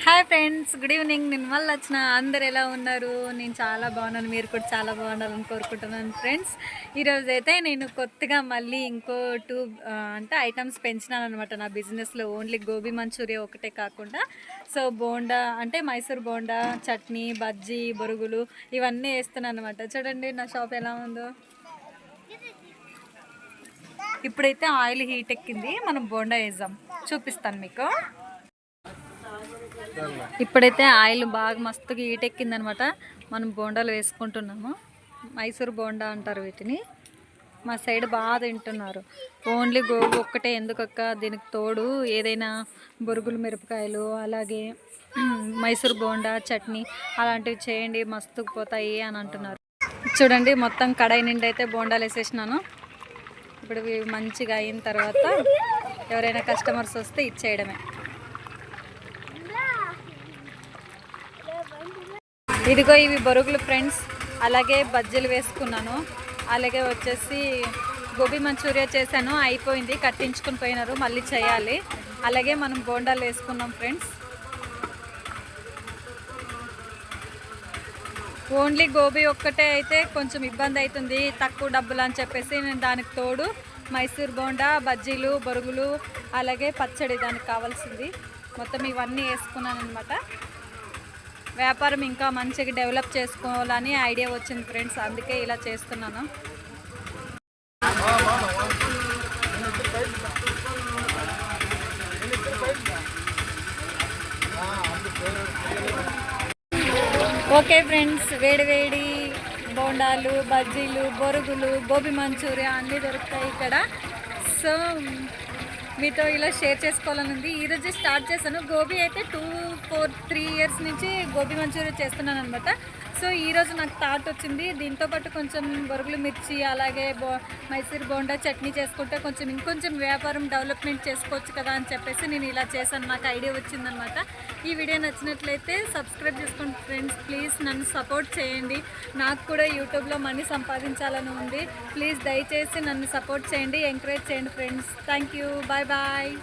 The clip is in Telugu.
Hi friends, good evening. నేను మళ్ళీ వచ్చిన. అందరు ఎలా ఉన్నారు? నేను చాలా బాగున్నాను, మీరు కూడా చాలా బాగుండాలని కోరుకుంటున్నాను ఫ్రెండ్స్. ఈరోజు అయితే నేను కొత్తగా మళ్ళీ ఇంకో అంటే ఐటమ్స్ పెంచినాను అనమాట నా బిజినెస్లో. ఓన్లీ గోబీ మంచూరియా ఒకటే కాకుండా సో బోండా అంటే మైసూర్ బోండా, చట్నీ, బజ్జీ, బొరుగులు ఇవన్నీ వేస్తున్నాను అనమాట. చూడండి నా షాప్ ఎలా ఉందో. ఇప్పుడైతే ఆయిల్ హీట్ ఎక్కింది, మనం బోండా వేద్దాం, చూపిస్తాను మీకు. ఇప్పుడైతే ఆయిల్ బాగా మస్తుగా ఈటెక్కిందనమాట. మనం బోండాలు వేసుకుంటున్నాము. మైసూర్ బోండా అంటారు వీటిని. మా సైడ్ బాగా తింటున్నారు. ఓన్లీ గోబు ఒక్కటే ఎందుకక్క, దీనికి తోడు ఏదైనా బొరుగులు, మిరపకాయలు, అలాగే మైసూర్ బోండా, చట్నీ అలాంటివి చేయండి, మస్తుకు పోతాయి అని అంటున్నారు. చూడండి, మొత్తం కడాయి నిండి అయితే బోండాలు వేసేసినాను. ఇప్పుడు మంచిగా అయిన తర్వాత ఎవరైనా కస్టమర్స్ వస్తే ఇచ్చేయడమే. ఇదిగో ఇవి బొరుగులు ఫ్రెండ్స్. అలాగే బజ్జీలు వేసుకున్నాను. అలాగే వచ్చేసి గోబీ మంచూరియా చేశాను, అయిపోయింది, కట్టించుకుని పోయినారు, మళ్ళీ చేయాలి. అలాగే మనం బోండాలు వేసుకున్నాం ఫ్రెండ్స్. ఓన్లీ గోబీ ఒక్కటే అయితే కొంచెం ఇబ్బంది అవుతుంది, తక్కువ డబ్బులు అని చెప్పేసి నేను దానికి తోడు మైసూర్ బోండా, బజ్జీలు, బొరుగులు, అలాగే పచ్చడి దానికి కావాల్సింది మొత్తం ఇవన్నీ వేసుకున్నాను అనమాట. వ్యాపారం ఇంకా మంచిగా డెవలప్ చేసుకోవాలని ఐడియా వచ్చింది ఫ్రెండ్స్, అందుకే ఇలా చేస్తున్నాను. ఓకే ఫ్రెండ్స్, వేడి వేడి బోండాలు, బజ్జీలు, బొరుగులు, గోబీ మంచూరియా అన్నీ దొరుకుతాయి ఇక్కడ. సో మీతో ఇలా షేర్ చేసుకోవాలని ఉంది. ఈరోజు స్టార్ట్ చేశాను. గోబీ అయితే 3 ఇయర్స్ నుంచి గోబీ మంచూరియా చేస్తున్నాను అనమాట. సో ఈరోజు నాకు థాట్ వచ్చింది, దీంతోపాటు కొంచెం బొరుగులు, మిర్చి, అలాగే మైసూర్ బోండా, చట్నీ చేసుకుంటే కొంచెం ఇంకొంచెం వ్యాపారం డెవలప్మెంట్ చేసుకోవచ్చు కదా అని చెప్పేసి నేను ఇలా చేశాను. నాకు ఐడియా వచ్చిందనమాట. ఈ వీడియో నచ్చినట్లయితే సబ్స్క్రైబ్ చేసుకోండి ఫ్రెండ్స్. ప్లీజ్ నన్ను సపోర్ట్ చేయండి. నాకు కూడా యూట్యూబ్లో మనీ సంపాదించాలని ఉంది. ప్లీజ్ దయచేసి నన్ను సపోర్ట్ చేయండి, ఎంకరేజ్ చేయండి friends. Thank you, bye bye.